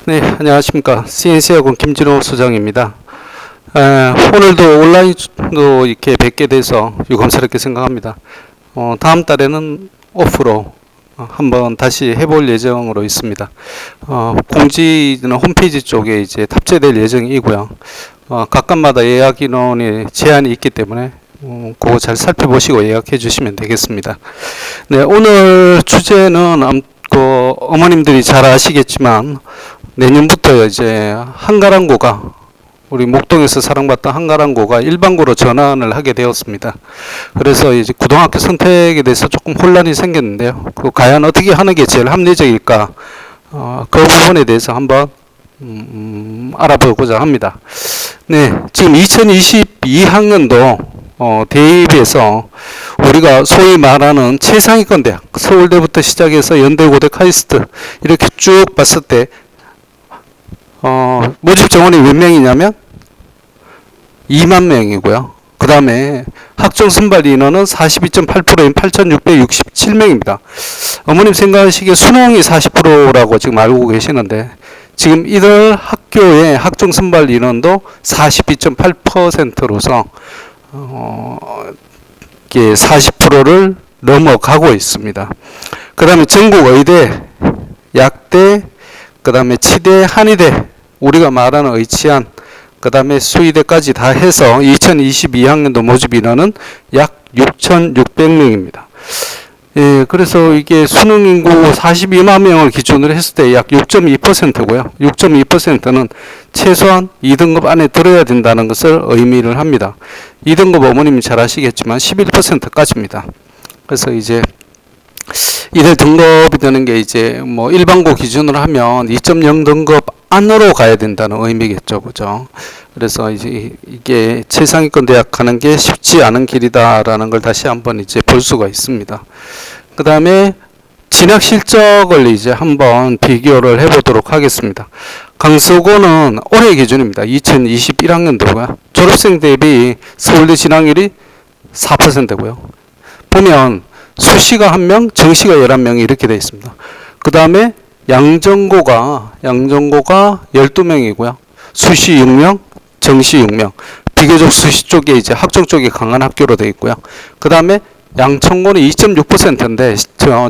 네, 안녕하십니까. CNC학원 김진호 소장입니다. 오늘도 온라인도 이렇게 뵙게 돼서 유감스럽게 생각합니다. 다음 달에는 오프로 한번 다시 해볼 예정으로 있습니다. 공지는 홈페이지 쪽에 이제 탑재될 예정이고요. 각각마다 예약 인원에 제한이 있기 때문에 그거 잘 살펴보시고 예약해 주시면 되겠습니다. 네, 오늘 주제는 어머님들이 잘 아시겠지만 내년부터 이제 한가랑고가 우리 목동에서 사랑받던 한가랑고가 일반고로 전환을 하게 되었습니다. 그래서 이제 고등학교 선택에 대해서 조금 혼란이 생겼는데요. 과연 어떻게 하는 게 제일 합리적일까? 그 부분에 대해서 한번 알아보고자 합니다. 네, 지금 2022학년도 대입에서 우리가 소위 말하는 최상위권 대학, 서울대부터 시작해서 연대, 고대, 카이스트 이렇게 쭉 봤을 때 모집 정원이 몇 명이냐면 2만 명이고요. 그 다음에 학종 선발 인원은 42.8%인 8,667명입니다. 어머님 생각하시기에 수능이 40%라고 지금 알고 계시는데 지금 이들 학교의 학종 선발 인원도 42.8%로서 이게 40%를 넘어가고 있습니다. 그 다음에 전국 의대, 약대, 그 다음에 치대, 한의대, 우리가 말하는 의치안, 그 다음에 수의대까지 다 해서 2022학년도 모집 인원은 약 6,600명입니다. 예, 그래서 이게 수능 인구 42만 명을 기준으로 했을 때 약 6.2%고요. 6.2%는 최소한 2등급 안에 들어야 된다는 것을 의미를 합니다. 2등급 어머님이 잘 아시겠지만 11%까지입니다. 그래서 이제 이들 등급이 되는 게 이제 뭐 일반고 기준으로 하면 2.0 등급 안으로 가야 된다는 의미겠죠. 그죠? 그래서 이제 이게 최상위권 대학 가는 게 쉽지 않은 길이다라는 걸 다시 한번 이제 볼 수가 있습니다. 그 다음에 진학 실적을 이제 한번 비교를 해보도록 하겠습니다. 강서고는 올해 기준입니다. 2021학년도고요. 졸업생 대비 서울대 진학률이 4%고요. 보면 수시가 1명, 정시가 11명이 이렇게 되어 있습니다. 그 다음에 양전고가 12명이고요. 수시 6명, 정시 6명. 비교적 수시 쪽에 이제 학종 쪽이 강한 학교로 되어 있고요. 그 다음에 양천고는 2.6%인데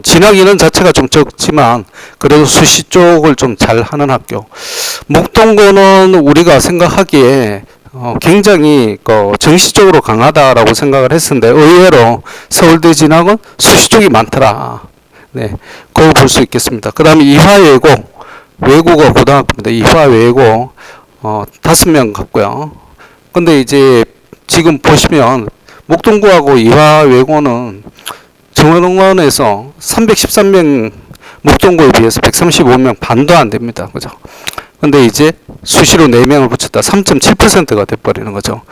진학 인원 자체가 좀 적지만 그래도 수시 쪽을 좀 잘하는 학교. 목동고는 우리가 생각하기에 굉장히 정시 쪽으로 강하다라고 생각을 했었는데 의외로 서울대 진학은 수시 쪽이 많더라. 네, 그거 볼 수 있겠습니다. 그 다음에 이화외고, 외고가 고등학교입니다. 이화외고 5명 같고요. 근데 이제 지금 보시면 목동고하고 이화외고는 정원원에서 313명 목동고에 비해서 135명 반도 안 됩니다. 그죠? 근데 이제 수시로 4명을 붙였다. 3.7%가 돼버리는 거죠.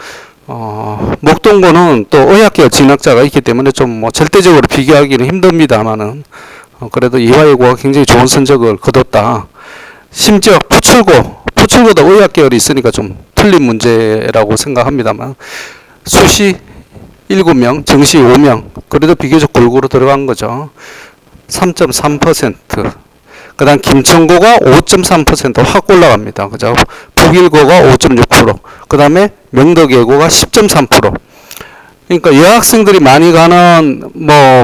목동고는 또 의학계열 진학자가 있기 때문에 좀 뭐 절대적으로 비교하기는 힘듭니다만은 그래도 이화여고가 굉장히 좋은 성적을 거뒀다. 심지어 부출고도 의학계열이 있으니까 좀 틀린 문제라고 생각합니다만 수시 7명, 정시 5명 그래도 비교적 골고루 들어간 거죠. 3.3%. 그 다음 김천고가 5.3% 확 올라갑니다. 그죠? 북일고가 5.6%. 그 다음에 명덕예고가 10.3%. 그러니까 여학생들이 많이 가는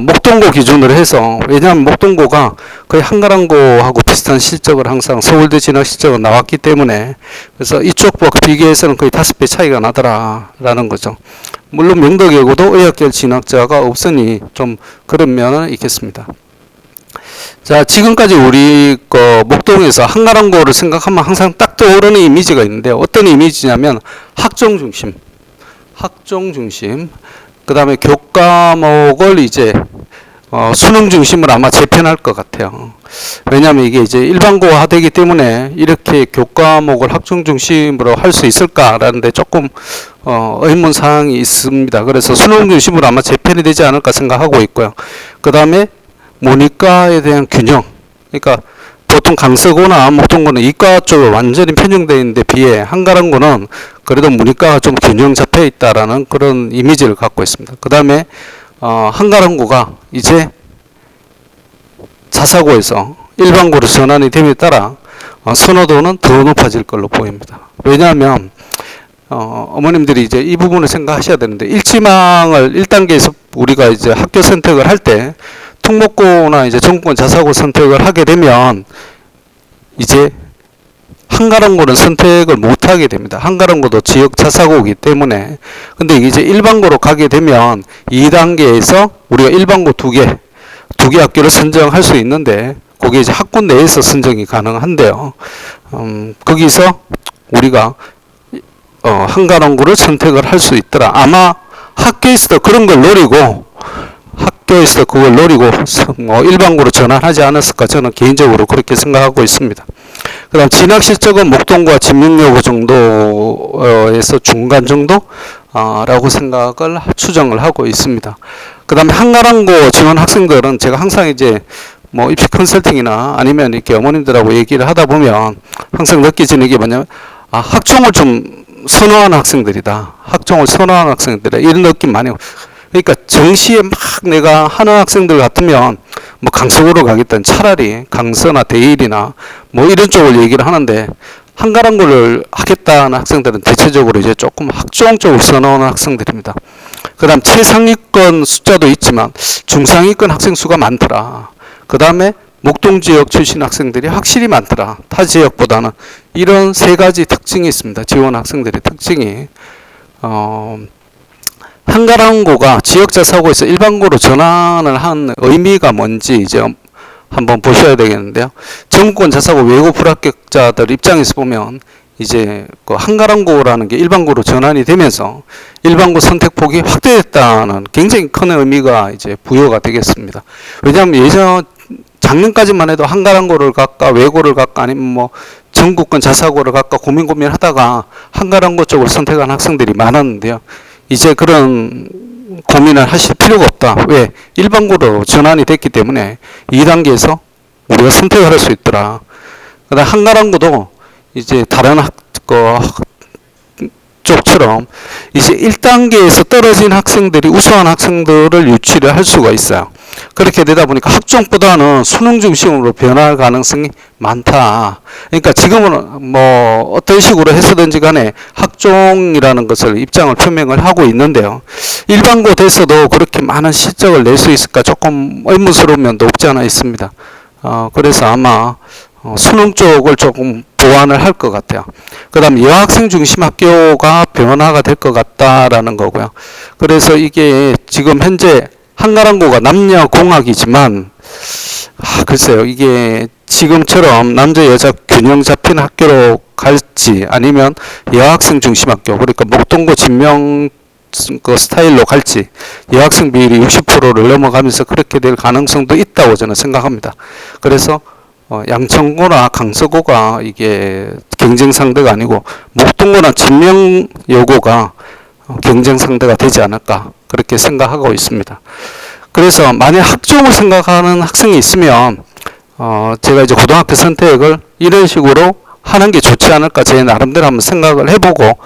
목동고 기준으로 해서 왜냐하면 목동고가 거의 한가랑고하고 비슷한 실적을 항상 서울대 진학 실적은 나왔기 때문에 그래서 이쪽과 비교해서는 거의 5배 차이가 나더라라는 거죠. 물론 명덕예고도 의학계열 진학자가 없으니 좀 그런 면은 있겠습니다. 자, 지금까지 우리 목동에서 한가랑고를 생각하면 항상 딱 떠오르는 이미지가 있는데 어떤 이미지냐면 학종 중심. 그 다음에 교과목을 이제 수능 중심으로 아마 재편할 것 같아요. 왜냐하면 이게 이제 일반고화되기 때문에 이렇게 교과목을 학종 중심으로 할 수 있을까라는데 조금 의문 사항이 있습니다. 그래서 수능 중심으로 아마 재편이 되지 않을까 생각하고 있고요. 그 다음에 문이과에 대한 균형. 그러니까 보통 강서고나 목동고는 이과 쪽으로 완전히 편중되어 있는데 비해 한가랑고는 그래도 문이과가 좀 균형 잡혀 있다라는 그런 이미지를 갖고 있습니다. 그 다음에 한가랑고가 이제 자사고에서 일반고로 전환이 됨에 따라 선호도는 더 높아질 걸로 보입니다. 왜냐하면 어머님들이 이제 이 부분을 생각하셔야 되는데, 일지망을 1단계에서 우리가 이제 학교 선택을 할 때 특목고나 이제 전국권 자사고 선택을 하게 되면 이제 한가람고는 선택을 못 하게 됩니다. 한가람고도 지역 자사고이기 때문에. 근데 이제 일반고로 가게 되면 2단계에서 우리가 일반고 두 개 학교를 선정할 수 있는데, 그게 이제 학군 내에서 선정이 가능한데요. 거기서 우리가 한가람고를 선택을 할 수 있더라. 아마 학교에서도 그런 걸 노리고 일반고로 전환하지 않았을까, 저는 개인적으로 그렇게 생각하고 있습니다. 그 다음 진학 실적은 목동과 진명여고 정도에서 중간 정도 라고 생각을 추정을 하고 있습니다. 그 다음에 한가람고 지원 학생들은 제가 항상 이제 뭐 입시 컨설팅이나 아니면 이렇게 어머님들하고 얘기를 하다 보면 항상 느껴지는 게 뭐냐면, 학종을 좀 선호하는 학생들이다. 학종을 선호하는 학생들이다. 이런 느낌 많이. 그러니까 정시에 막 내가 하는 학생들 같으면 뭐 강서구로 가겠다는, 차라리 강서나 대일이나 뭐 이런 쪽을 얘기를 하는데, 한가람고를 하겠다는 학생들은 대체적으로 이제 조금 학종 쪽을 선호하는 학생들입니다. 그 다음 최상위권 숫자도 있지만 중상위권 학생 수가 많더라. 그 다음에 목동 지역 출신 학생들이 확실히 많더라. 타 지역보다는. 이런 세 가지 특징이 있습니다. 지원 학생들의 특징이. 한가람고가 지역 자사고에서 일반고로 전환을 한 의미가 뭔지 이제 한번 보셔야 되겠는데요. 전국권 자사고 외고 불합격자들 입장에서 보면 이제 그 한가람고라는 게 일반고로 전환이 되면서 일반고 선택폭이 확대됐다는 굉장히 큰 의미가 이제 부여가 되겠습니다. 왜냐하면 작년까지만 해도 한가람고를 갈까 외고를 갈까 아니면 뭐 전국권 자사고를 갈까 고민하다가 한가람고 쪽을 선택한 학생들이 많았는데요. 이제 그런 고민을 하실 필요가 없다. 왜? 일반고로 전환이 됐기 때문에 2단계에서 우리가 선택을 할 수 있더라. 그다음 한가람고도 이제 다른 쪽처럼 이제 1단계에서 떨어진 학생들이 우수한 학생들을 유치를 할 수가 있어요. 그렇게 되다 보니까 학종보다는 수능 중심으로 변할 가능성이 많다. 그러니까 지금은 뭐 어떤 식으로 해서든지 간에 학종이라는 것을 입장을 표명을 하고 있는데요. 일반고 돼서도 그렇게 많은 실적을 낼 수 있을까 조금 의문스러운 면도 없지 않아 있습니다. 그래서 아마 수능 쪽을 조금 보완을 할 것 같아요. 그 다음 여학생 중심 학교가 변화가 될 것 같다라는 거고요. 그래서 이게 지금 현재 한가람고가 남녀공학이지만 글쎄요, 이게 지금처럼 남자 여자 균형 잡힌 학교로 갈지 아니면 여학생 중심 학교, 그러니까 목동고 진명 그 스타일로 갈지, 여학생 비율이 60%를 넘어가면서 그렇게 될 가능성도 있다고 저는 생각합니다. 그래서 양천고나 강서고가 이게 경쟁 상대가 아니고 목동고나 진명여고가 경쟁 상대가 되지 않을까, 그렇게 생각하고 있습니다. 그래서 만약 학종을 생각하는 학생이 있으면 제가 이제 고등학교 선택을 이런 식으로 하는 게 좋지 않을까, 제 나름대로 한번 생각을 해보고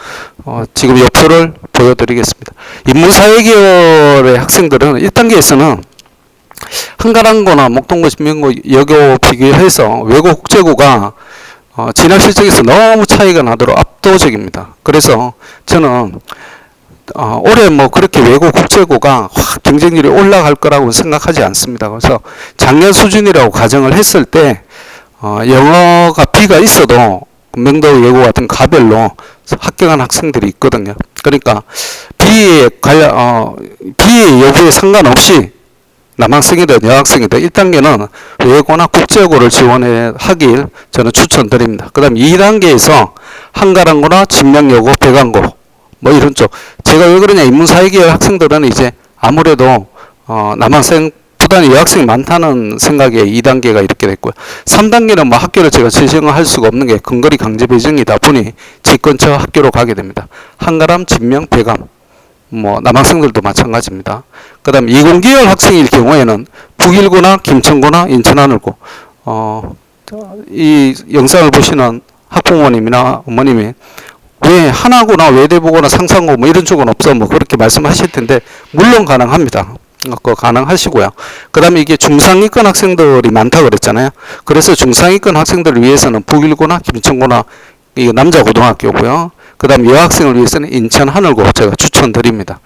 지금 여표를 보여드리겠습니다. 인문사회 계열의 학생들은 1단계에서는 한가람고나 목동고 진명고 여고 비교해서 외고 국제고가 진학 실적에서 너무 차이가 나도록 압도적입니다. 그래서 저는 올해 뭐 그렇게 외고 국제고가 확 경쟁률이 올라갈 거라고 생각하지 않습니다. 그래서 작년 수준이라고 가정을 했을 때 영어가 B가 있어도 명도 외고 같은 가별로 합격한 학생들이 있거든요. 그러니까 B의 여부에 상관없이 남학생이든 여학생이든 1단계는 외고나 국제고를 지원해 하길 저는 추천드립니다. 그 다음 2단계에서 한가람고나 진명여고, 배강고 뭐 이런 쪽. 제가 왜 그러냐, 인문사회계열 학생들은 이제 아무래도 남학생보다는 여학생이 많다는 생각에 2단계가 이렇게 됐고요. 3단계는 뭐 학교를 제가 지정할 수가 없는 게 근거리 강제 배정이다 보니 집 근처 학교로 가게 됩니다. 한가람, 진명, 배감 뭐 남학생들도 마찬가지입니다. 그 다음 이공계열 학생일 경우에는 북일고나 김천고나 인천하늘고, 이 영상을 보시는 학부모님이나 어머님이 왜 하나고나 외대보거나 상상고 뭐 이런 쪽은 없어 뭐 그렇게 말씀하실 텐데, 물론 가능합니다. 그거 가능하시고요. 그 다음에 이게 중상위권 학생들이 많다고 그랬잖아요. 그래서 중상위권 학생들을 위해서는 북일고나 김천고나 이거 남자 고등학교고요. 그 다음 여학생을 위해서는 인천 하늘고 제가 추천드립니다.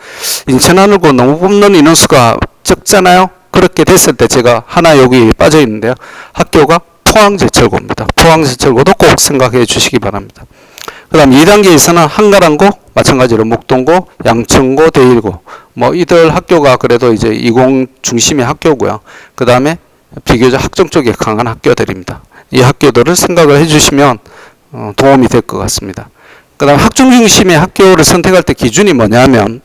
인천 하늘고 너무 뽑는 인원수가 적잖아요. 그렇게 됐을 때 제가 하나 여기 빠져 있는데요. 학교가 포항제철고입니다. 포항제철고도 꼭 생각해 주시기 바랍니다. 그 다음 2단계에서는 한가람고, 마찬가지로 목동고, 양천고, 대일고, 뭐 이들 학교가 그래도 이제 20 중심의 학교고요. 그 다음에 비교적 학점 쪽에 강한 학교들입니다. 이 학교들을 생각을 해주시면 도움이 될 것 같습니다. 그 다음 학종 중심의 학교를 선택할 때 기준이 뭐냐면,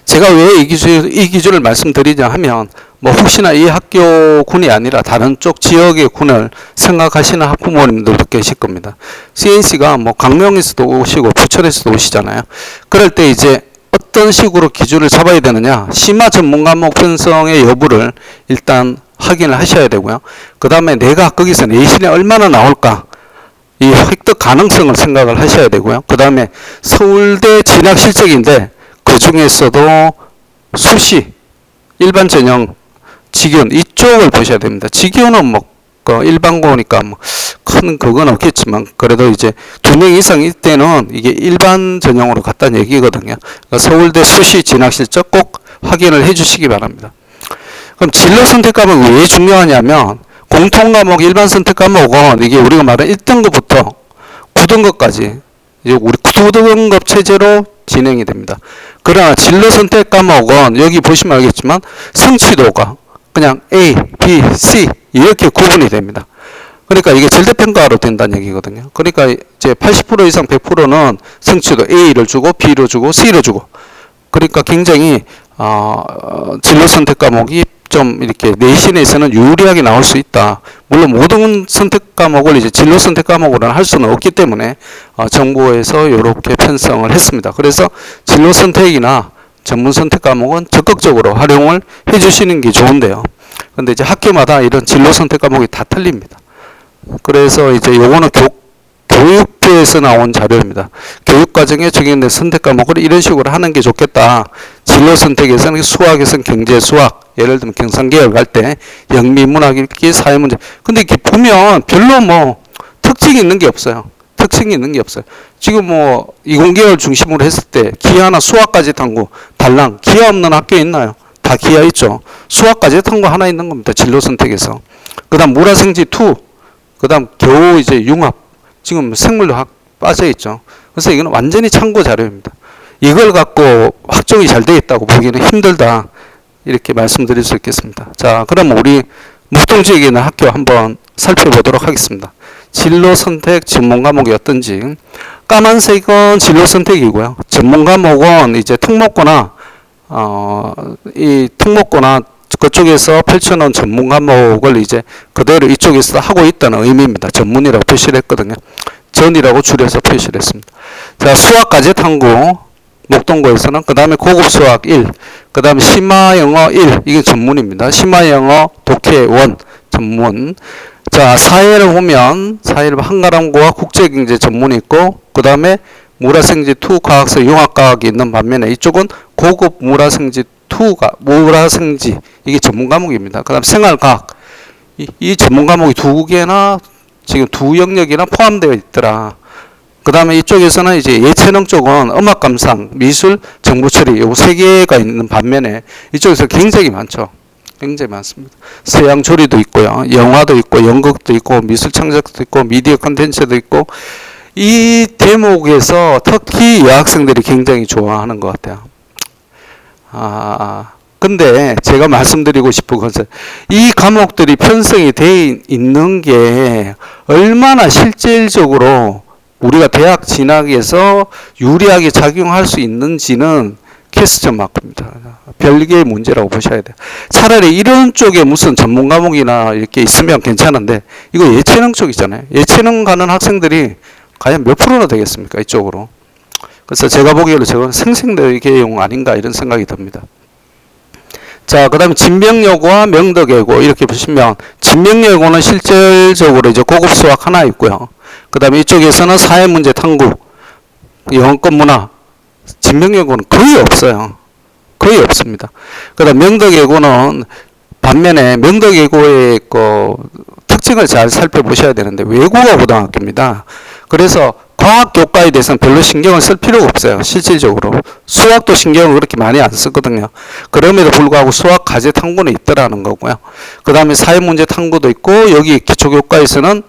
제가 왜 이 기준을 말씀드리냐 하면, 뭐 혹시나 이 학교군이 아니라 다른 쪽 지역의 군을 생각하시는 학부모님들도 계실 겁니다. CNC가 뭐 강명에서도 오시고 부천에서도 오시잖아요. 그럴 때 이제 어떤 식으로 기준을 잡아야 되느냐, 심화 전문 과목 편성의 여부를 일단 확인을 하셔야 되고요. 그 다음에 내가 거기서 내신에 얼마나 나올까, 이 획득 가능성을 생각을 하셔야 되고요. 그 다음에 서울대 진학 실적인데 그 중에서도 수시, 일반 전형, 직연 이쪽을 보셔야 됩니다. 직연은 뭐 일반고니까 뭐 큰 그건 없겠지만 그래도 이제 2명 이상 이때는 이게 일반 전형으로 갔다는 얘기거든요. 그러니까 서울대 수시 진학 실적 꼭 확인을 해주시기 바랍니다. 그럼 진로 선택 과목이 왜 중요하냐면, 공통 과목 일반 선택 과목은 이게 우리가 말하는 1등급부터 9등급까지 이제 우리 9등급 체제로 진행이 됩니다. 그러나 진로 선택 과목은 여기 보시면 알겠지만 성취도가 그냥 A, B, C 이렇게 구분이 됩니다. 그러니까 이게 절대평가로 된다는 얘기거든요. 그러니까 이제 80% 이상 100%는 성취도 A를 주고 B를 주고 C를 주고, 그러니까 굉장히 진로 선택 과목이 좀 이렇게 내신에서는 유리하게 나올 수 있다. 물론 모든 선택 과목을 이제 진로 선택 과목으로는 할 수는 없기 때문에 정부에서 이렇게 편성을 했습니다. 그래서 진로 선택이나 전문 선택 과목은 적극적으로 활용을 해주시는 게 좋은데요. 근데 이제 학교마다 이런 진로 선택 과목이 다 틀립니다. 그래서 이제 요거는 교육부에서 나온 자료입니다. 교육과정에 적용된 선택 과목을 이런 식으로 하는 게 좋겠다. 진로 선택에서는 수학에서는 경제, 수학, 예를 들면 경상계열 갈 때 영미, 문학, 읽기, 사회문제. 근데 이렇게 보면 별로 뭐 특징이 있는 게 없어요. 특징이 있는 게 없어요. 지금 뭐 이공계열 중심으로 했을 때 기하나 수학까지 탐구, 달랑, 기하 없는 학교 있나요? 다 기하 있죠. 수학까지 탐구 하나 있는 겁니다. 진로 선택에서. 그 다음 물화생지 2, 그 다음 겨우 이제 융합, 지금 생물학 빠져있죠. 그래서 이건 완전히 참고 자료입니다. 이걸 갖고 확정이 잘 되어 있다고 보기는 힘들다. 이렇게 말씀드릴 수 있겠습니다. 자, 그럼 우리 목동 지역에 있는 학교 한번 살펴보도록 하겠습니다. 진로 선택 전문 과목이 어떤지. 까만색은 진로 선택이고요. 전문 과목은 이제 특목고나 이 특목고나 그쪽에서 펼쳐놓은 전문 과목을 이제 그대로 이쪽에서 하고 있다는 의미입니다. 전문이라고 표시를 했거든요. 전이라고 줄여서 표시를 했습니다. 자, 수학까지 탐구 목동고에서는 그 다음에 고급 수학 1, 그 다음에 심화영어 1, 이게 전문입니다. 심화영어 독해 1 전문. 자, 사회를 보면 사회를 한가람고와 국제경제 전문이 있고, 그 다음에 물화생지 2 과학서 융합과학이 있는 반면에 이쪽은 고급 물화생지 2가 물화생지 이게 전문 과목입니다. 그 다음 생활과학 이 전문 과목이 2개나 지금 2 영역이나 포함되어 있더라. 그 다음에 이쪽에서는 이제 예체능 쪽은 음악 감상, 미술, 정보 처리 요 3개가 있는 반면에 이쪽에서 굉장히 많죠. 굉장히 많습니다. 서양 조리도 있고요. 영화도 있고 연극도 있고 미술 창작도 있고 미디어 콘텐츠도 있고, 이 대목에서 특히 여학생들이 굉장히 좋아하는 것 같아요. 근데 제가 말씀드리고 싶은 것은 이 과목들이 편성이 되어 있는 게 얼마나 실질적으로 우리가 대학 진학에서 유리하게 작용할 수 있는지는 캐스점 마크입니다. 별개의 문제라고 보셔야 돼요. 차라리 이런 쪽에 무슨 전문 과목이나 이렇게 있으면 괜찮은데 이거 예체능 쪽이잖아요. 예체능 가는 학생들이 과연 몇 프로나 되겠습니까? 이쪽으로. 그래서 제가 보기에는 저건 생생대개용 아닌가 이런 생각이 듭니다. 자, 그 다음에 진명여고와 명덕여고 이렇게 보시면 진명여고는 실질적으로 이제 고급 수학 하나 있고요. 그 다음에 이쪽에서는 사회문제 탐구, 영어권 문화, 진명여고는 거의 없어요. 거의 없습니다. 그다음 명덕예고는 반면에 명덕예고의 그 특징을 잘 살펴보셔야 되는데 외국어 고등학교입니다. 그래서 과학 교과에 대해서는 별로 신경을 쓸 필요가 없어요. 실질적으로. 수학도 신경을 그렇게 많이 안 쓰거든요. 그럼에도 불구하고 수학 과제 탐구는 있더라는 거고요. 그 다음에 사회문제 탐구도 있고 여기 기초교과에서는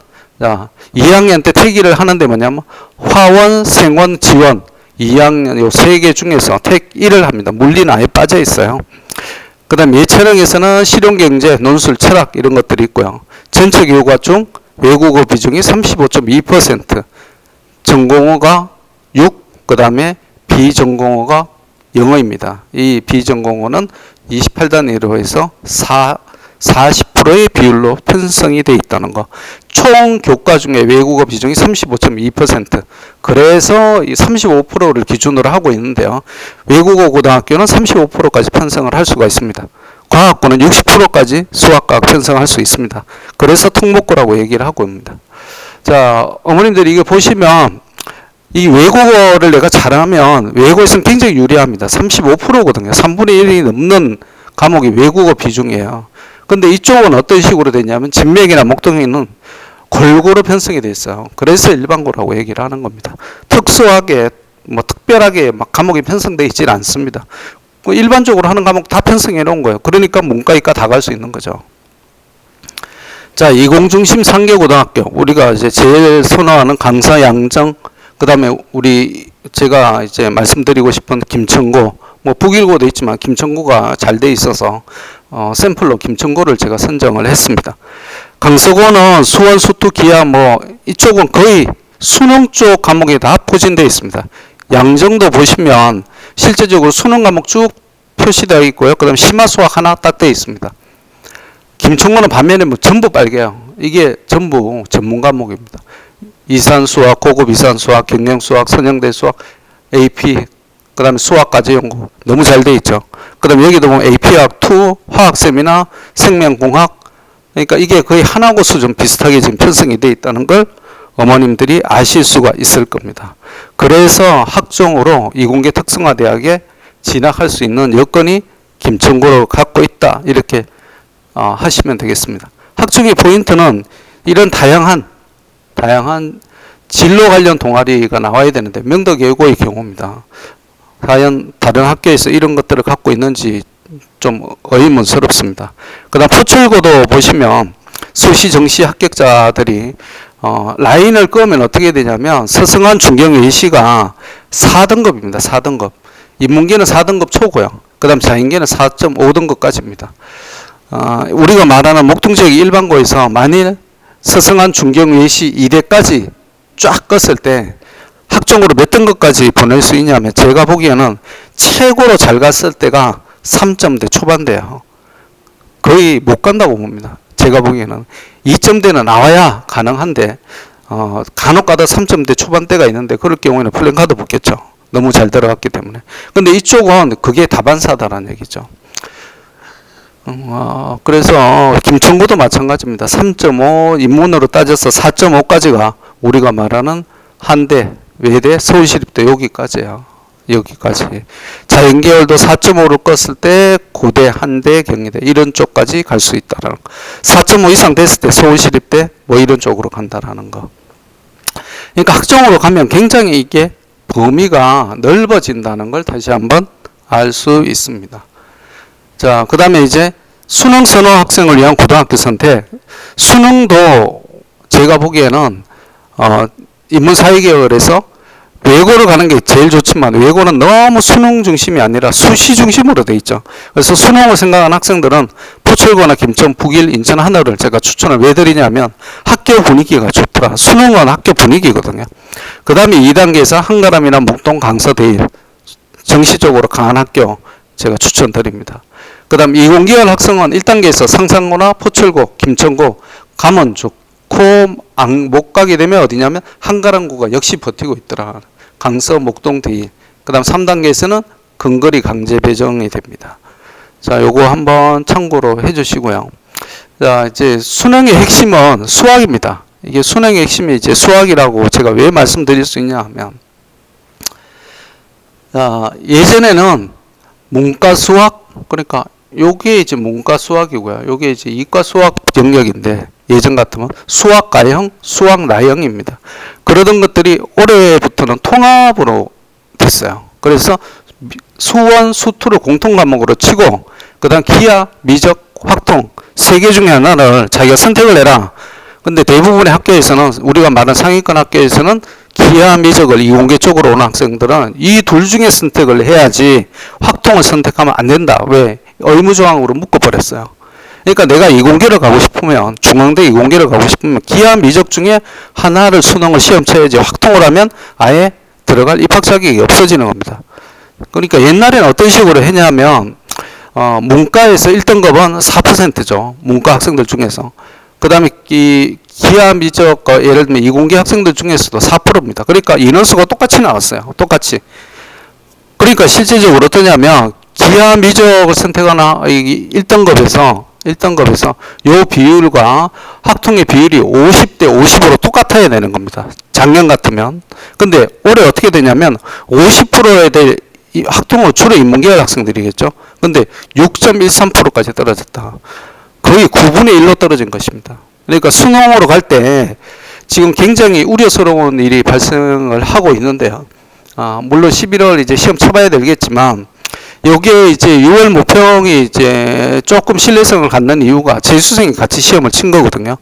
2학년 때 특기를 하는데 뭐냐면 화원, 생원, 지원 2학년 요 세 개 중에서 택 1을 합니다. 물리는 아예 빠져 있어요. 그 다음 예체능에서는 실용경제, 논술, 철학 이런 것들이 있고요. 전체 교과 중 외국어 비중이 35.2%, 전공어가 6, 그 다음에 비전공어가 영어입니다. 이 비전공어는 28단위로 해서 40%의 비율로 편성이 되어 있다는 거. 총 교과 중에 외국어 비중이 35.2%. 그래서 이 35%를 기준으로 하고 있는데요. 외국어 고등학교는 35%까지 편성을 할 수가 있습니다. 과학고는 60%까지 수학과학 편성할 수 있습니다. 그래서 특목고라고 얘기를 하고 있습니다. 자, 어머님들이 이거 보시면 이 외국어를 내가 잘하면 외국어에서는 굉장히 유리합니다. 35%거든요. 3분의 1이 넘는 과목이 외국어 비중이에요. 근데 이쪽은 어떤 식으로 되냐면 진맥이나 목동에는 골고루 편성이 돼 있어요. 그래서 일반고라고 얘기를 하는 겁니다. 특수하게 뭐 특별하게 막 과목이 편성되어 있지 않습니다. 일반적으로 하는 과목 다 편성해 놓은 거예요. 그러니까 문과 이과 다 갈 수 있는 거죠. 자, 이공중심 상계고등학교 우리가 이제 제일 선호하는 강서, 양정, 그 다음에 제가 이제 말씀드리고 싶은 김천고, 뭐 북일고도 있지만 김천고가 잘 돼 있어서 샘플로 김천고를 제가 선정을 했습니다. 강서고는 수원, 수투, 기하 뭐 이쪽은 거의 수능 쪽 과목이 다 포진되어 있습니다. 양정도 보시면 실제적으로 수능 과목 쭉 표시되어 있고요. 그 다음에 심화 수학 하나 딱 되어 있습니다. 김천고는 반면에 뭐 전부 빨개요. 이게 전부 전문 과목입니다. 이산수학, 고급 이산수학, 경영수학, 선형대 수학, AP, 그 다음에 수학까지 연구 너무 잘 돼 있죠. 그 다음에 여기도 보면 AP학 2, 화학세미나, 생명공학, 그러니까 이게 거의 하나고 수준 비슷하게 지금 편성이 돼 있다는 걸 어머님들이 아실 수가 있을 겁니다. 그래서 학종으로 이공계 특성화대학에 진학할 수 있는 여건이 김천고를 갖고 있다. 이렇게 하시면 되겠습니다. 학종의 포인트는 이런 다양한 진로 관련 동아리가 나와야 되는데 명덕예고의 경우입니다. 과연 다른 학교에서 이런 것들을 갖고 있는지 좀 의문스럽습니다. 그 다음 포철고도 보시면 수시 정시 합격자들이 라인을 끄면 어떻게 되냐면 서승한 중경외시가 4등급입니다. 4등급. 인문계는 4등급 초고요. 그 다음 자인계는 4.5등급까지입니다. 우리가 말하는 목동지역 일반고에서 만일 서승한 중경외시 2대까지 쫙 껐을 때 학종으로 몇 등급까지 보낼 수 있냐면 제가 보기에는 최고로 잘 갔을 때가 3점대 초반대요. 거의 못 간다고 봅니다. 제가 보기에는 2점대는 나와야 가능한데 간혹 가다 3점대 초반대가 있는데 그럴 경우에는 플랜카드 붙겠죠. 너무 잘 들어갔기 때문에. 근데 이쪽은 그게 다반사다라는 얘기죠. 그래서 김천고도 마찬가지입니다. 3.5 인문으로 따져서 4.5까지가 우리가 말하는 한대, 외대, 서울시립대 여기까지예요. 여기까지. 자연계열도 4.5를 껐을 때 고대, 한대, 경희대 이런 쪽까지 갈 수 있다라는 거. 4.5 이상 됐을 때 서울시립대 뭐 이런 쪽으로 간다라는 거. 그러니까 학종으로 가면 굉장히 이게 범위가 넓어진다는 걸 다시 한번 알 수 있습니다. 자, 그 다음에 이제 수능 선호 학생을 위한 고등학교 선택. 수능도 제가 보기에는 인문사회계열에서 외고를 가는 게 제일 좋지만 외고는 너무 수능 중심이 아니라 수시 중심으로 돼 있죠. 그래서 수능을 생각하는 학생들은 포철고나 김천, 북일, 인천 하나를 제가 추천을 왜 드리냐면 학교 분위기가 좋더라. 수능은 학교 분위기거든요. 그 다음에 2단계에서 한가람이나 목동, 강서, 대일 정시적으로 강한 학교 제가 추천드립니다. 그 다음 이공계열 학생은 1단계에서 상산고나 포철고, 김천고 가면 좋고 못 가게 되면 어디냐면 한가람고가 역시 버티고 있더라. 강서, 목동, 대일. 그 다음 3단계에서는 근거리 강제 배정이 됩니다. 자, 요거 한번 참고로 해주시고요. 자, 이제 수능의 핵심은 수학입니다. 이게 수능의 핵심이 이제 수학이라고 제가 왜 말씀드릴 수 있냐 하면, 예전에는 문과 수학, 그러니까 요게 이제 문과 수학이고요. 요게 이제 이과 수학 영역인데 예전 같으면 수학 가형, 수학 나형입니다. 그러던 것들이 올해부터는 통합으로 됐어요. 그래서 수원, 수투를 공통 과목으로 치고 그다음 기하, 미적, 확통 세 개 중에 하나를 자기가 선택을 해라. 근데 대부분의 학교에서는 우리가 말하는 상위권 학교에서는 기하, 미적을 이공계 쪽으로 오는 학생들은 이 둘 중에 선택을 해야지 확통을 선택하면 안 된다. 왜? 의무조항으로 묶어버렸어요. 그러니까 내가 이공계를 가고 싶으면 중앙대 이공계를 가고 싶으면 기하, 미적 중에 하나를 수능을 시험 쳐야지 확통을 하면 아예 들어갈 입학 자격이 없어지는 겁니다. 그러니까 옛날에는 어떤 식으로 했냐면 문과에서 1등급은 4%죠. 문과 학생들 중에서. 그 다음에 이 기하, 미적, 예를 들면 이공계 학생들 중에서도 4%입니다. 그러니까 인원수가 똑같이 나왔어요. 똑같이. 그러니까 실질적으로 어떠냐면 기하, 미적을 선택하나 1등급에서 요 비율과 학통의 비율이 50대 50으로 똑같아야 되는 겁니다. 작년 같으면. 근데 올해 어떻게 되냐면 50%에 대해 학통은 주로 인문계열 학생들이겠죠. 근데 6.13%까지 떨어졌다. 거의 9분의 1로 떨어진 것입니다. 그러니까 수능으로 갈 때 지금 굉장히 우려스러운 일이 발생을 하고 있는데요. 물론 11월 이제 시험 쳐봐야 되겠지만 여기에 이제 6월 모평이 이제 조금 신뢰성을 갖는 이유가 재수생이 같이 시험을 친 거거든요.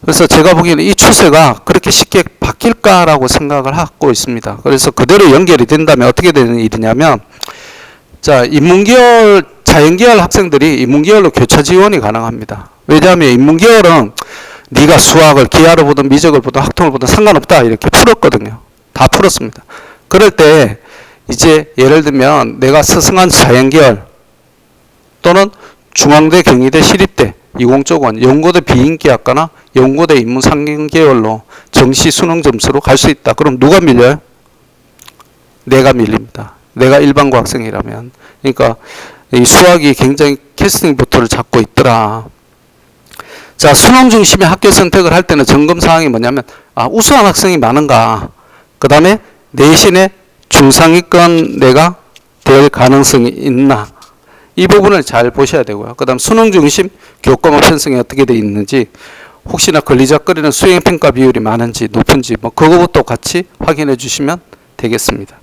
그래서 제가 보기에는 이 추세가 그렇게 쉽게 바뀔까라고 생각을 하고 있습니다. 그래서 그대로 연결이 된다면 어떻게 되는 일이냐면, 자, 인문계열, 자연계열 학생들이 인문계열로 교차 지원이 가능합니다. 왜냐하면 인문계열은 네가 수학을 기하를 보든 미적을 보든 학통을 보든 상관없다 이렇게 풀었거든요. 다 풀었습니다. 그럴 때 이제 예를 들면 내가 스승한 자연계열 또는 중앙대, 경희대, 시립대, 이공 쪽은 연고대 비인기학과나 연고대 인문상계열로 정시 수능 점수로 갈 수 있다. 그럼 누가 밀려요? 내가 밀립니다. 내가 일반고 학생이라면. 그러니까 이 수학이 굉장히 캐스팅 보트를 잡고 있더라. 자, 수능 중심의 학교 선택을 할 때는 점검사항이 뭐냐면 우수한 학생이 많은가, 그 다음에 내신에 중상위권 내가 될 가능성이 있나, 이 부분을 잘 보셔야 되고요. 그 다음 수능 중심 교과목 편성이 어떻게 되어 있는지, 혹시나 걸리적거리는 수행평가 비율이 많은지 높은지 뭐 그거부터 같이 확인해 주시면 되겠습니다.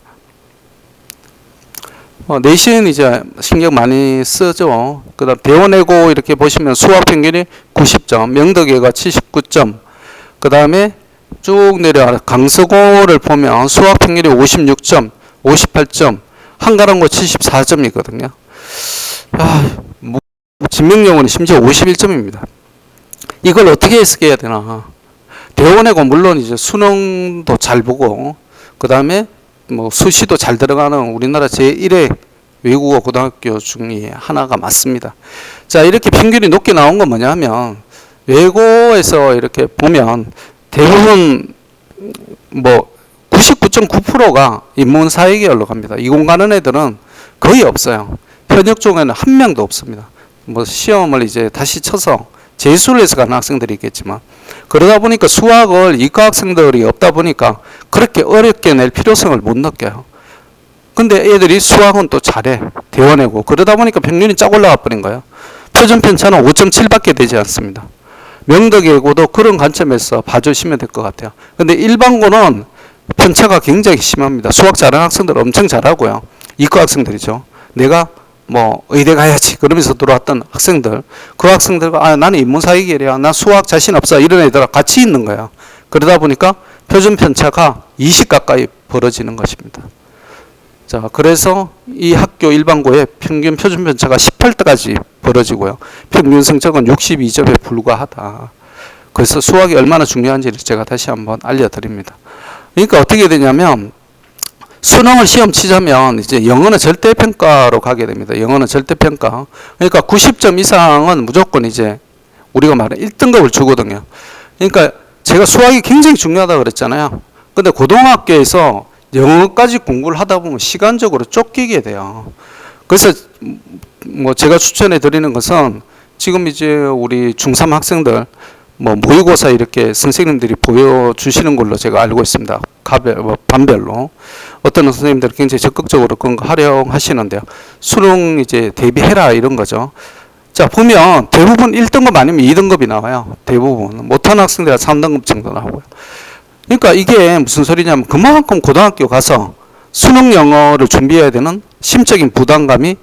내신 이제 신경 많이 쓰죠. 그 다음 대원외고 이렇게 보시면 수학 평균이 90점, 명덕외가 79점, 그 다음에 쭉 내려 강서고를 보면 수학 평균이 56점, 58점, 한가람고 74점이거든요. 진명영어는 심지어 51점입니다. 이걸 어떻게 해석해야 되나? 대원외고 물론 이제 수능도 잘 보고, 그 다음에 뭐 수시도 잘 들어가는 우리나라 제1회 외국어 고등학교 중에 하나가 맞습니다. 자, 이렇게 평균이 높게 나온 건 뭐냐 하면, 외고에서 이렇게 보면 대부분 뭐 99.9%가 인문사회계열로 갑니다. 이공 가는 애들은 거의 없어요. 현역 중에는 한 명도 없습니다. 뭐 시험을 이제 다시 쳐서 재수를 해서 가는 학생들이 있겠지만, 그러다 보니까 수학을 이과 학생들이 없다 보니까 그렇게 어렵게 낼 필요성을 못 느껴요. 근데 애들이 수학은 또 잘해. 대원외고. 그러다 보니까 평균이 쫙 올라가 버린 거예요. 표준 편차는 5.7밖에 되지 않습니다. 명덕외고도 그런 관점에서 봐주시면 될 것 같아요. 근데 일반고는 편차가 굉장히 심합니다. 수학 잘하는 학생들 엄청 잘하고요. 이과 학생들이죠. 내가 뭐 의대 가야지 그러면서 들어왔던 학생들, 그 학생들과 나는 인문사회계열이야, 나 수학 자신 없어, 이런 애들과 같이 있는 거예요. 그러다 보니까 표준 편차가 20 가까이 벌어지는 것입니다. 자, 그래서 이 학교 일반고의 평균 표준 편차가 18까지 벌어지고요. 평균 성적은 62점에 불과하다. 그래서 수학이 얼마나 중요한지를 제가 다시 한번 알려드립니다. 그러니까 어떻게 되냐면, 수능을 시험 치자면 이제 영어는 절대평가로 가게 됩니다. 영어는 절대평가. 그러니까 90점 이상은 무조건 이제 우리가 말하는 1등급을 주거든요. 그러니까 제가 수학이 굉장히 중요하다고 그랬잖아요. 근데 고등학교에서 영어까지 공부를 하다 보면 시간적으로 쫓기게 돼요. 그래서 뭐 제가 추천해 드리는 것은 지금 이제 우리 중3 학생들 뭐 모의고사 이렇게 선생님들이 보여주시는 걸로 제가 알고 있습니다. 반별로. 어떤 선생님들은 굉장히 적극적으로 그런 거 활용하시는데요. 수능 이제 대비해라 이런 거죠. 자, 보면 대부분 1등급 아니면 2등급이 나와요. 대부분. 못하는 학생들은 3등급 정도 나오고요. 그러니까 이게 무슨 소리냐면 그만큼 고등학교 가서 수능 영어를 준비해야 되는 심적인 부담감이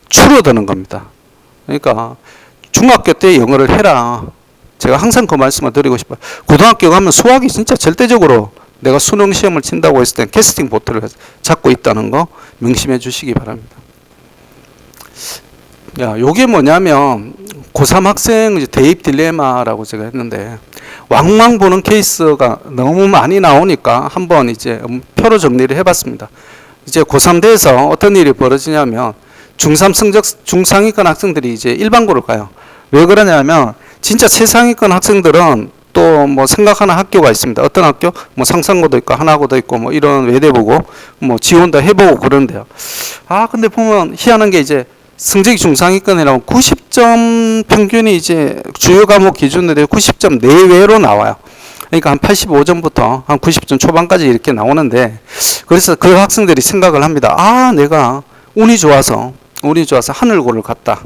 줄어드는 겁니다. 그러니까 중학교 때 영어를 해라. 제가 항상 그 말씀을 드리고 싶어요. 고등학교 가면 수학이 진짜 절대적으로 내가 수능 시험을 친다고 했을 때 캐스팅 보트를 잡고 있다는 거 명심해 주시기 바랍니다. 요게 뭐냐면 고3 학생 대입 딜레마라고 제가 했는데 왕왕 보는 케이스가 너무 많이 나오니까 한번 이제 표로 정리를 해봤습니다. 이제 고3 돼서 어떤 일이 벌어지냐면 중3 성적 중상위권 학생들이 이제 일반고를 가요. 왜 그러냐면 진짜 최상위권 학생들은 또 뭐 생각하는 학교가 있습니다. 어떤 학교? 뭐 상상고도 있고 하나고도 있고 뭐 이런 외대보고 뭐 지원도 해보고 그런데요. 근데 보면 희한한 게 이제 성적이 중상위권이라고 90점 평균이 이제 주요 과목 기준으로 90점 내외로 나와요. 그러니까 한 85점부터 한 90점 초반까지 이렇게 나오는데 그래서 그 학생들이 생각을 합니다. 내가 운이 좋아서 하늘고를 갔다.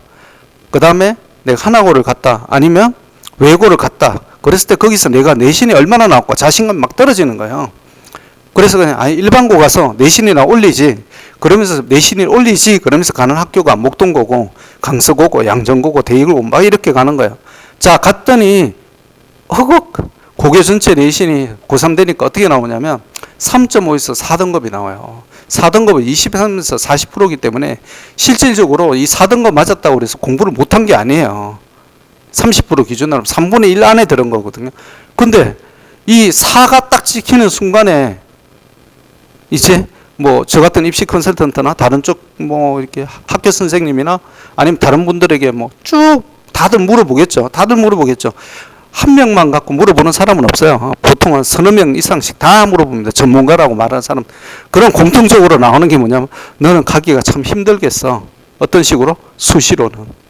그 다음에 내가 하나고를 갔다. 아니면 외고를 갔다. 그랬을 때 거기서 내가 내신이 얼마나 나왔고 자신감 막 떨어지는 거예요. 그래서 그냥 일반고 가서 내신이나 올리지. 그러면서 내신이 올리지. 그러면서 가는 학교가 목동고고 강서고고 양정고고 대일고 막 이렇게 가는 거예요. 자, 갔더니 고교 전체 내신이 고3 되니까 어떻게 나오냐면 3.5에서 4등급이 나와요. 4등급은 23에서 40%이기 때문에 실질적으로 이 4등급 맞았다고 그래서 공부를 못한 게 아니에요. 30% 기준으로 3분의 1 안에 들은 거거든요. 근데 이 4가 딱 찍히는 순간에 이제 뭐 저 같은 입시 컨설턴트나 다른 쪽 뭐 이렇게 학교 선생님이나 아니면 다른 분들에게 뭐 쭉 다들 물어보겠죠. 한 명만 갖고 물어보는 사람은 없어요. 보통 한 서너 명 이상씩 다 물어봅니다. 전문가라고 말하는 사람. 그런 공통적으로 나오는 게 뭐냐면 너는 가기가 참 힘들겠어. 어떤 식으로? 수시로는.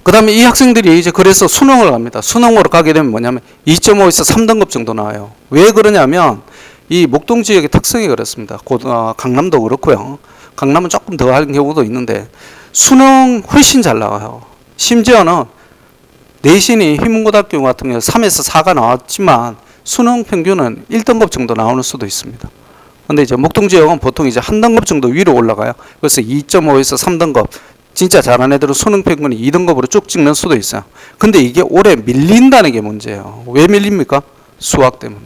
그 다음에 이 학생들이 이제 그래서 수능을 갑니다. 수능으로 가게 되면 뭐냐면 2.5에서 3등급 정도 나와요. 왜 그러냐면 이 목동 지역의 특성이 그렇습니다. 강남도 그렇고요. 강남은 조금 더 하는 경우도 있는데 수능 훨씬 잘 나와요. 심지어는 내신이 휘문고등학교 같은 경우 3에서 4가 나왔지만 수능 평균은 1등급 정도 나오는 수도 있습니다. 근데 이제 목동 지역은 보통 이제 한 등급 정도 위로 올라가요. 그래서 2.5에서 3등급. 진짜 잘하는 애들은 수능 평균이 2등급으로 쭉 찍는 수도 있어요. 근데 이게 올해 밀린다는 게 문제예요. 왜 밀립니까? 수학 때문에.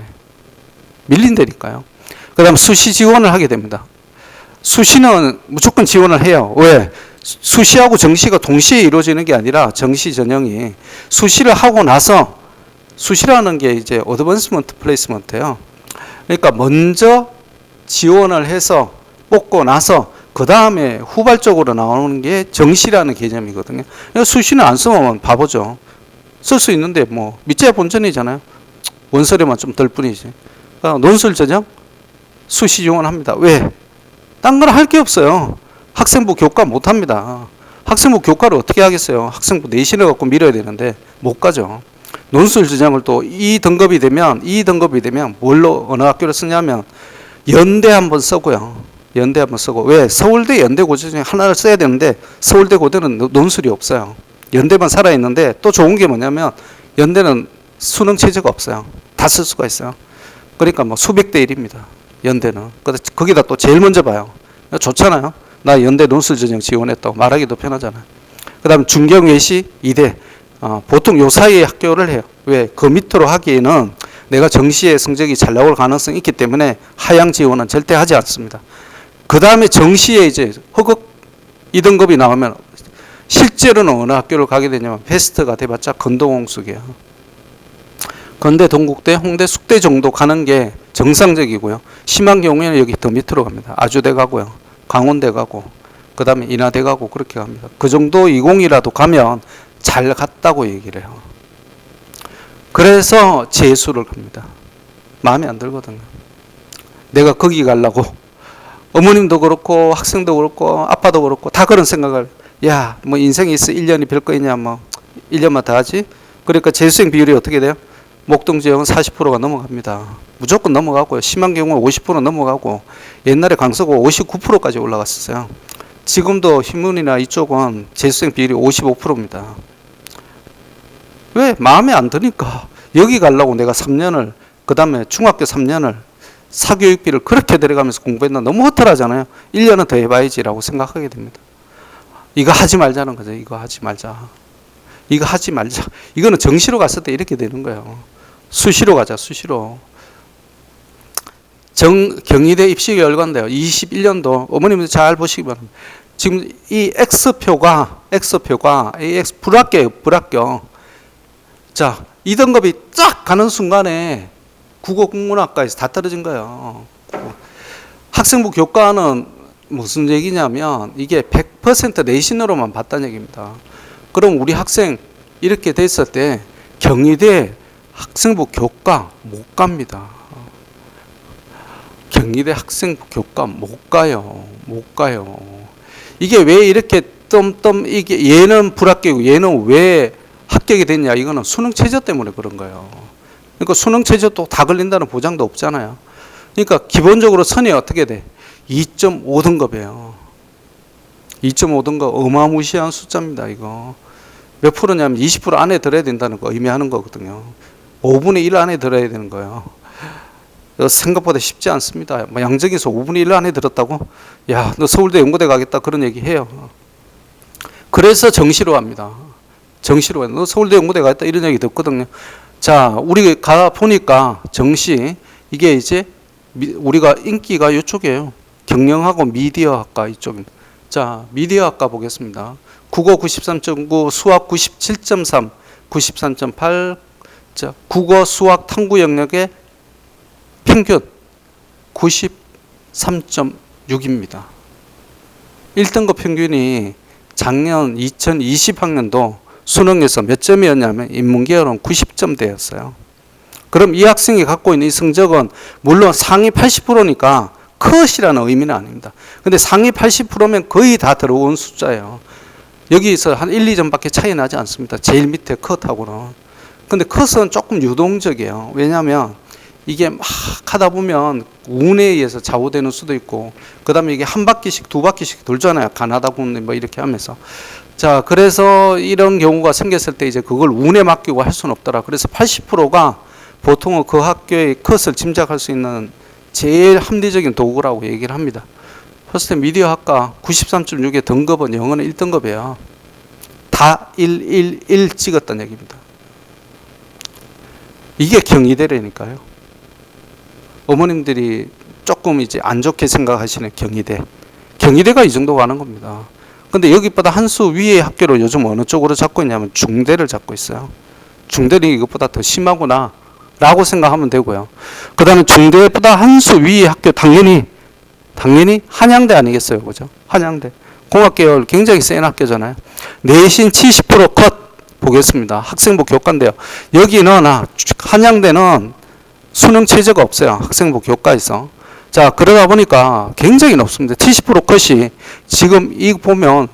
밀린다니까요. 그 다음 수시 지원을 하게 됩니다. 수시는 무조건 지원을 해요. 왜? 수시하고 정시가 동시에 이루어지는 게 아니라 정시 전형이 수시를 하고 나서 수시라는 게 이제 어드밴스먼트 플레이스먼트예요. 그러니까 먼저 지원을 해서 뽑고 나서 그 다음에 후발적으로 나오는 게 정시라는 개념이거든요. 그러니까 수시는 안 쓰면 바보죠. 쓸 수 있는데 뭐 밑자 본전이잖아요. 원서료만 좀 덜 뿐이지. 그러니까 논술 전형 수시 지원합니다. 왜? 딴 건 할 게 없어요. 학생부 교과 못 합니다. 학생부 교과를 어떻게 하겠어요? 학생부 내신을 갖고 밀어야 되는데 못 가죠. 논술 전형을 또 2등급이 되면 뭘로 어느 학교를 쓰냐면 연대 한번 쓰고요. 연대 한번 쓰고. 왜? 서울대 연대 고대 중에 하나를 써야 되는데 서울대 고대는 논술이 없어요. 연대만 살아있는데 또 좋은 게 뭐냐면 연대는 수능 체제가 없어요. 다 쓸 수가 있어요. 그러니까 뭐 수백 대 1입니다. 연대는. 거기다 또 제일 먼저 봐요. 좋잖아요. 나 연대 논술 전형 지원했다고 말하기도 편하잖아요. 그 다음 중경외시 2대. 보통 요 사이에 학교를 해요. 왜? 그 밑으로 하기에는 내가 정시에 성적이 잘 나올 가능성이 있기 때문에 하향 지원은 절대 하지 않습니다. 그 다음에 정시에 이제 허극 2등급이 나오면 실제로는 어느 학교를 가게 되냐면 베스트가 돼봤자 건동홍숙이에요. 건대, 동국대, 홍대, 숙대 정도 가는 게 정상적이고요. 심한 경우에는 여기 더 밑으로 갑니다. 아주대 가고요. 강원대 가고 그 다음에 인하대 가고 그렇게 갑니다. 그 정도 20이라도 가면 잘 갔다고 얘기를 해요. 그래서 재수를 갑니다. 마음에 안 들거든요. 내가 거기 가려고 어머님도 그렇고 학생도 그렇고 아빠도 그렇고 다 그런 생각을 뭐 인생이 있어 1년이 별거 있냐 뭐 1년만 더 하지. 그러니까 재수생 비율이 어떻게 돼요? 목동 지역은 40%가 넘어갑니다. 무조건 넘어가고요. 심한 경우는 50% 넘어가고 옛날에 강서구 59%까지 올라갔었어요. 지금도 흰문이나 이쪽은 재수생 비율이 55%입니다. 왜? 마음에 안 드니까. 여기 가려고 내가 3년을, 그 다음에 중학교 3년을 사교육비를 그렇게 들여가면서 공부했나 너무 허탈하잖아요. 1년은 더 해봐야지라고 생각하게 됩니다. 이거 하지 말자는 거죠. 이거 하지 말자. 이거 하지 말자. 이거는 정시로 갔을 때 이렇게 되는 거예요. 수시로 가자, 수시로. 경희대 입시 결과인데요. 21년도 어머님들 잘 보시기 바랍니다. 지금 이 X표가 이 X 불합격. 자, 2등급이 쫙 가는 순간에 국어국문학과에서 다 떨어진 거예요. 학생부 교과는 무슨 얘기냐면 이게 100% 내신으로만 봤다는 얘기입니다. 그럼 우리 학생 이렇게 됐을 때 경희대 학생부 교과 못 갑니다. 경희대 학생부 교과 못 가요. 못 가요. 이게 왜 이렇게 이게 얘는 불합격이고 얘는 왜 합격이 됐냐? 이거는 수능 최저 때문에 그런 거예요. 그러니까 수능 최저도 다 걸린다는 보장도 없잖아요. 그러니까 기본적으로 선이 어떻게 돼? 2.5등급이에요. 2.5등급 어마무시한 숫자입니다. 이거 몇 프로냐면 20% 안에 들어야 된다는 거 의미하는 거거든요. 5분의 1 안에 들어야 되는 거예요. 생각보다 쉽지 않습니다. 양정에서 5분의 1 안에 들었다고? 야, 너 서울대 연고대 가겠다 그런 얘기 해요. 그래서 정시로 합니다. 정시로 너 서울대 연고대 가겠다 이런 얘기 듣거든요. 자, 우리 가 보니까 정시 이게 이제 우리가 인기가 이쪽이에요. 경영하고 미디어학과 이쪽입니다. 자, 미디어학과 보겠습니다. 국어 93.9, 수학 97.3, 93.8. 자, 국어, 수학, 탐구 영역의 평균 93.6입니다. 1등급 평균이 작년 2020학년도 수능에서 몇 점이었냐면 인문계열은 90점대였어요. 그럼 이 학생이 갖고 있는 이 성적은 물론 상위 80%니까 컷이라는 의미는 아닙니다. 근데 상위 80%면 거의 다 들어온 숫자예요. 여기서 한 1, 2점밖에 차이 나지 않습니다. 제일 밑에 컷하고는. 근데 컷은 조금 유동적이에요. 왜냐하면 이게 막 하다 보면 운에 의해서 좌우되는 수도 있고, 그 다음에 이게 한 바퀴씩, 두 바퀴씩 돌잖아요. 가나다 군 뭐 이렇게 하면서. 자, 그래서 이런 경우가 생겼을 때 이제 그걸 운에 맡기고 할 수는 없더라. 그래서 80%가 보통은 그 학교의 컷을 짐작할 수 있는 제일 합리적인 도구라고 얘기를 합니다. 퍼스트 미디어 학과 93.6의 등급은 영어는 1등급이에요. 다 1 찍었다는 얘기입니다. 이게 경희대라니까요. 어머님들이 조금 이제 안 좋게 생각하시는 경희대가 이 정도 가는 겁니다. 근데 여기보다 한 수 위의 학교를 요즘 어느 쪽으로 잡고 있냐면 중대를 잡고 있어요. 중대는 이것보다 더 심하구나 라고 생각하면 되고요. 그 다음에 중대보다 한 수 위의 학교 당연히 한양대 아니겠어요. 그죠? 한양대. 공학계열 굉장히 센 학교잖아요. 내신 70%컷 보겠습니다. 학생부 교과인데요. 여기는 한양대는 수능 최저가 없어요. 학생부 교과에서. 자, 그러다 보니까 굉장히 높습니다. 70% 컷이 지금 이 보면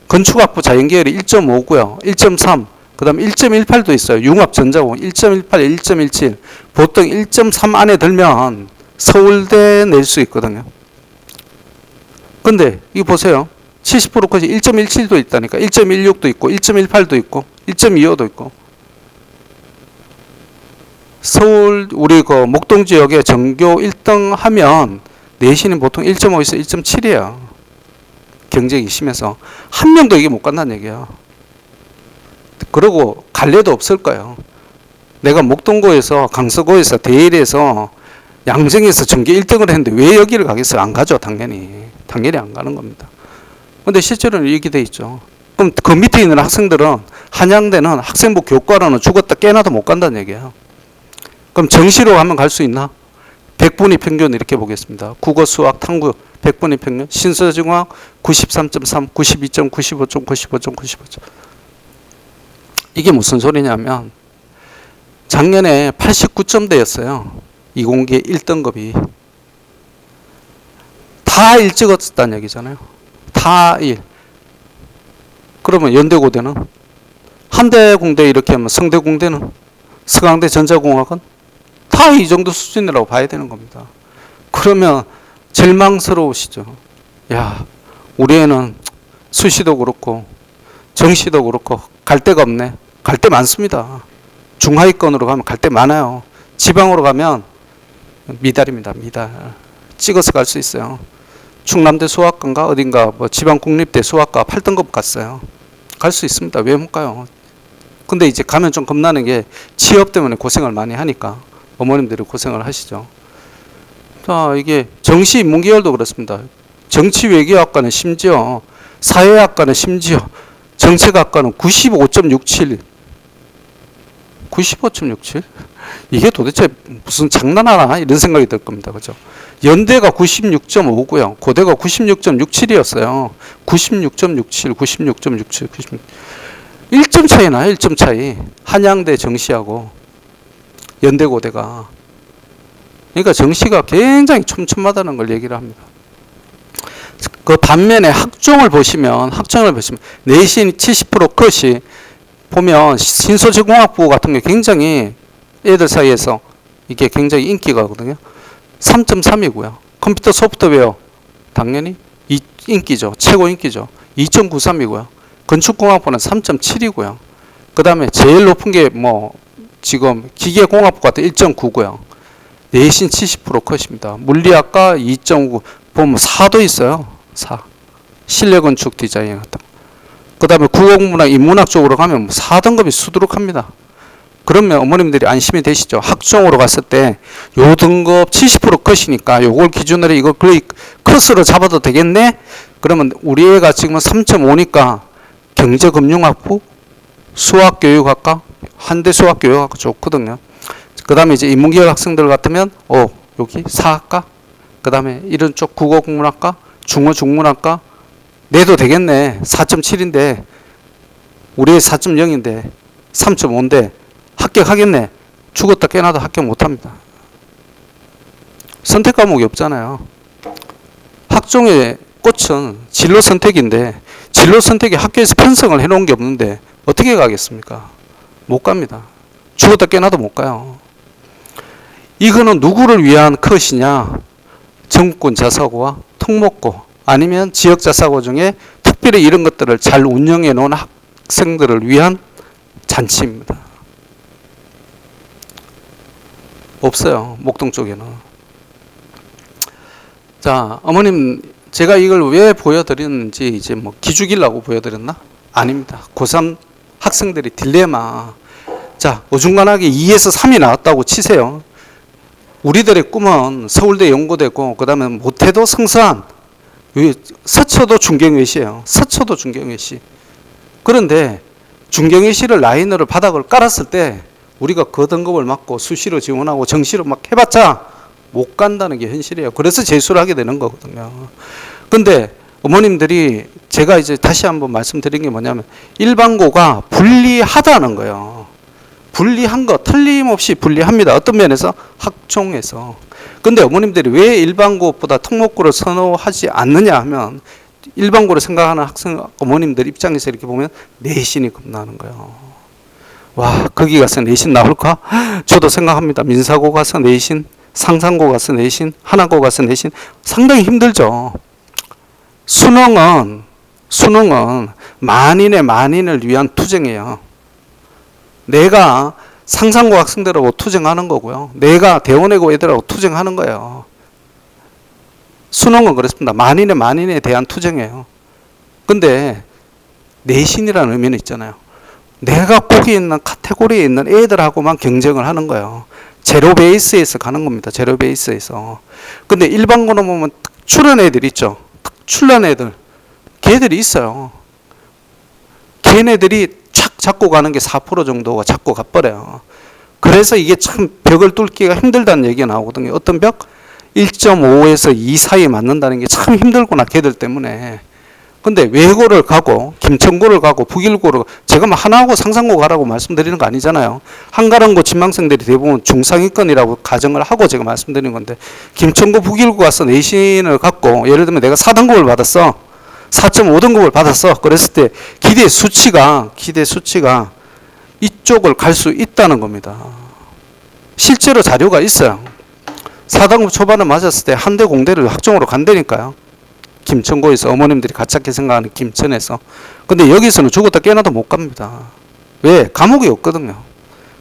건축학부 자연계열이 1.5고요. 1.3. 그 다음에 1.18도 있어요. 융합전자고 1.18, 1.17. 보통 1.3 안에 들면 서울대 낼 수 있거든요. 근데 이거 보세요. 70% 컷이 1.17도 있다니까. 1.16도 있고 1.18도 있고 1.25도 있고. 서울 우리 그 목동 지역에 전교 1등 하면 내신은 보통 1.5에서 1.7이에요. 경쟁이 심해서 한 명도 이게 못 간다는 얘기야. 그러고 갈래도 없을 거예요. 내가 목동고에서 강서고에서 대일에서 양정에서 전교 1등을 했는데 왜 여기를 가겠어요? 안 가죠. 당연히 안 가는 겁니다. 근데 실제로는 이렇게 돼 있죠. 그럼 그 밑에 있는 학생들은 한양대는 학생부 교과로는 죽었다 깨나도 못 간다는 얘기예요. 그럼 정시로 가면 갈 수 있나? 100분위 평균 이렇게 보겠습니다. 국어, 수학, 탐구 100분위 평균, 신서중학 93.3, 92점, 95점, 95점, 95점. 이게 무슨 소리냐면 작년에 89점대였어요. 이공계 1등급이. 다 1 찍었다는 얘기잖아요. 다 1. 그러면 연대고대는 한대 공대 이렇게 하면 성대 공대는, 서강대 전자공학은 다 이 정도 수준이라고 봐야 되는 겁니다. 그러면 절망스러우시죠. 야, 우리 애는 수시도 그렇고 정시도 그렇고 갈 데가 없네. 갈 데 많습니다. 중하위권으로 가면 갈 데 많아요. 지방으로 가면 미달입니다. 미달. 찍어서 갈 수 있어요. 충남대 수학과인가 어딘가 뭐 지방국립대 수학과 8등급 갔어요. 갈 수 있습니다. 왜 못 가요? 근데 이제 가면 좀 겁나는 게 취업 때문에 고생을 많이 하니까 어머님들이 고생을 하시죠. 자, 이게 정시 인문계열도 그렇습니다. 정치외교학과는 심지어, 사회학과는 심지어, 정책학과는 95.67. 95.67? 이게 도대체 무슨 장난하나? 이런 생각이 들 겁니다. 그죠? 연대가 96.5고요. 고대가 96.67이었어요. 96.67, 96.67, 96. 1점 차이 나요. 1점 차이. 한양대 정시하고 연대 고대가. 그러니까 정시가 굉장히 촘촘하다는 걸 얘기를 합니다. 그 반면에 학종을 보시면 내신 70% 컷이 보면 신소재공학부 같은 게 굉장히 애들 사이에서 이게 굉장히 인기가 거든요. 3.3이고요. 컴퓨터 소프트웨어 당연히 인기죠. 최고 인기죠. 2.93이고요. 건축공학부는 3.7이고요. 그 다음에 제일 높은 게 뭐 지금 기계공학부 같은 1.9고요. 내신 70% 컷입니다. 물리학과 2.9 보면 4도 있어요. 4. 실내건축 디자인 같은 거. 그 다음에 국어문학, 인문학 쪽으로 가면 4등급이 수두룩합니다. 그러면 어머님들이 안심이 되시죠. 학종으로 갔을 때 요 등급 70% 컷이니까 요걸 기준으로 이걸 거의 컷으로 잡아도 되겠네? 그러면 우리 애가 지금 3.5니까 경제금융학부, 수학교육학과, 한대 수학교육학과 좋거든요. 그 다음에 이제 인문계열 학생들 같으면 여기 사학과, 그 다음에 이런 쪽 국어국문학과, 중어중문학과 내도 되겠네. 4.7인데 우리 애 4.0인데 3.5인데 합격하겠네. 죽었다 깨나도 합격 못합니다. 선택 과목이 없잖아요. 학종의 꽃은 진로 선택인데 진로 선택에 학교에서 편성을 해놓은 게 없는데 어떻게 가겠습니까? 못 갑니다. 죽었다 깨나도 못 가요. 이거는 누구를 위한 컷이냐? 정권 자사고와 특목고 아니면 지역 자사고 중에 특별히 이런 것들을 잘 운영해 놓은 학생들을 위한 잔치입니다. 없어요. 목동 쪽에는. 자, 어머님 제가 이걸 왜 보여드렸는지 이제 뭐 기죽이려고 보여드렸나? 아닙니다. 고3 학생들이 딜레마. 자, 어중간하게 2에서 3이 나왔다고 치세요. 우리들의 꿈은 서울대 연고되고 그 다음에 못해도 성서한 서초도 중경외시예요. 서초도 중경외시. 그런데 중경외시를 라인으로 바닥을 깔았을 때 우리가 그 등급을 맞고 수시로 지원하고 정시로 막 해봤자 못 간다는 게 현실이에요. 그래서 재수를 하게 되는 거거든요. 근데 어머님들이 제가 이제 다시 한번 말씀드린 게 뭐냐면 일반고가 불리하다는 거예요. 불리한 거 틀림없이 불리합니다. 어떤 면에서? 학종에서. 근데 어머님들이 왜 일반고보다 특목고를 선호하지 않느냐 하면 일반고를 생각하는 학생 어머님들 입장에서 이렇게 보면 내신이 겁나는 거예요. 와, 거기 가서 내신 나올까? 저도 생각합니다. 민사고 가서 내신, 상상고 가서 내신, 하나고 가서 내신 상당히 힘들죠. 수능은 만인을 위한 투쟁이에요. 내가 상상고 학생들하고 투쟁하는 거고요. 내가 대원외고 애들하고 투쟁하는 거예요. 수능은 그렇습니다. 만인에 대한 투쟁이에요. 근데 내신이라는 의미는 있잖아요. 내가 거기 있는 카테고리에 있는 애들하고만 경쟁을 하는 거예요. 제로 베이스에서 가는 겁니다. 제로 베이스에서. 근데 일반고는 보면 특출한 애들 있죠. 특출난 애들. 걔들이 있어요. 걔네들이 착 잡고 가는 게 4% 정도가 잡고 가버려요. 그래서 이게 참 벽을 뚫기가 힘들다는 얘기가 나오거든요. 어떤 벽? 1.5에서 2 사이에 맞는다는 게 참 힘들구나. 걔들 때문에. 근데 외고를 가고 김천고를 가고 북일고를 제가 뭐 하나고 상상고 가라고 말씀드리는 거 아니잖아요. 한가람고 지망생들이 대부분 중상위권이라고 가정을 하고 제가 말씀드리는 건데 김천고 북일고 가서 내신을 갖고 예를 들면 내가 4등급을 받았어. 4.5등급을 받았어. 그랬을 때 기대 수치가 이쪽을 갈 수 있다는 겁니다. 실제로 자료가 있어요. 4등급 초반을 맞았을 때 한대 공대를 학종으로 간다니까요. 김천고에서 어머님들이 가짜게 생각하는 김천에서. 근데 여기서는 죽었다 깨어나도 못 갑니다. 왜? 과목이 없거든요.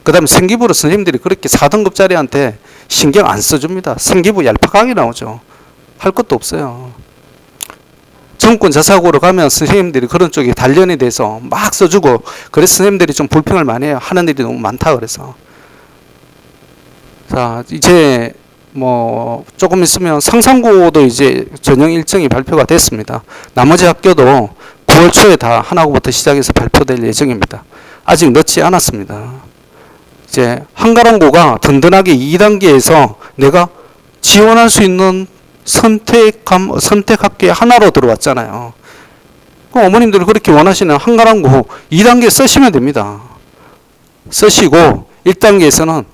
그 다음에 생기부로 선생님들이 그렇게 4등급짜리한테 신경 안 써줍니다. 생기부 얄팍하게 나오죠. 할 것도 없어요. 정권 자사고로 가면 선생님들이 그런 쪽에 단련이 돼서 막 써주고, 그래서 선생님들이 좀 불평을 많이 해요. 하는 일이 너무 많다 그래서. 자, 이제 뭐 조금 있으면 상상고도 이제 전형 일정이 발표가 됐습니다. 나머지 학교도 9월 초에 다 하나고부터 시작해서 발표될 예정입니다. 아직 늦지 않았습니다. 이제 한가람고가 든든하게 2단계에서 내가 지원할 수 있는 선택학교의 하나로 들어왔잖아요. 그럼 어머님들이 그렇게 원하시는 한가람고 2단계 쓰시면 됩니다. 쓰시고 1단계에서는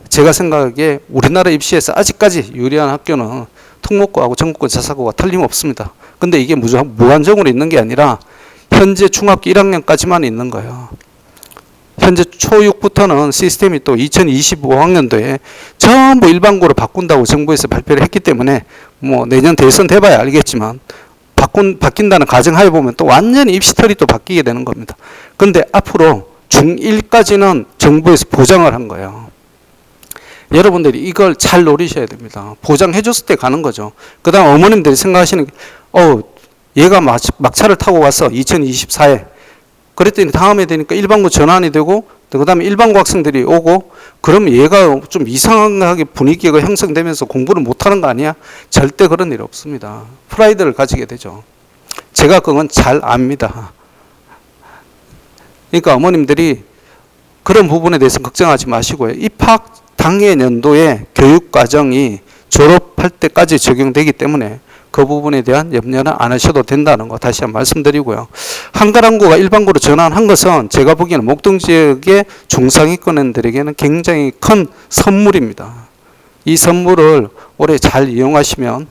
제가 생각하기에 우리나라 입시에서 아직까지 유리한 학교는 특목고하고 전국고 자사고가 틀림없습니다. 근데 이게 무한정으로 있는 게 아니라 현재 중학교 1학년까지만 있는 거예요. 현재 초6부터는 시스템이 또 2025학년도에 전부 일반고로 바꾼다고 정부에서 발표를 했기 때문에 뭐 내년 대선 돼봐야 알겠지만 바뀐다는 가정하에 보면 또 완전히 입시털이 또 바뀌게 되는 겁니다. 근데 앞으로 중1까지는 정부에서 보장을 한 거예요. 여러분들이 이걸 잘 노리셔야 됩니다. 보장해줬을 때 가는 거죠. 그 다음 어머님들이 생각하시는 게 얘가 막차를 타고 와서 2024에 그랬더니 다음에 되니까 일반고 전환이 되고 그 다음에 일반고 학생들이 오고 그러면 얘가 좀 이상하게 분위기가 형성되면서 공부를 못하는 거 아니야? 절대 그런 일 없습니다. 프라이드를 가지게 되죠. 제가 그건 잘 압니다. 그러니까 어머님들이 그런 부분에 대해서 걱정하지 마시고요. 입학 당해 연도에 교육과정이 졸업할 때까지 적용되기 때문에 그 부분에 대한 염려는 안 하셔도 된다는 거 다시 한번 말씀드리고요. 한가람고가 일반고로 전환한 것은 제가 보기에는 목동 지역의 중상위권인들에게는 굉장히 큰 선물입니다. 이 선물을 올해 잘 이용하시면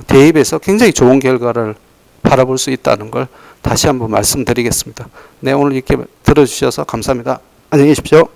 대입에서 굉장히 좋은 결과를 바라볼 수 있다는 걸 다시 한번 말씀드리겠습니다. 네, 오늘 이렇게 들어주셔서 감사합니다. 안녕히 계십시오.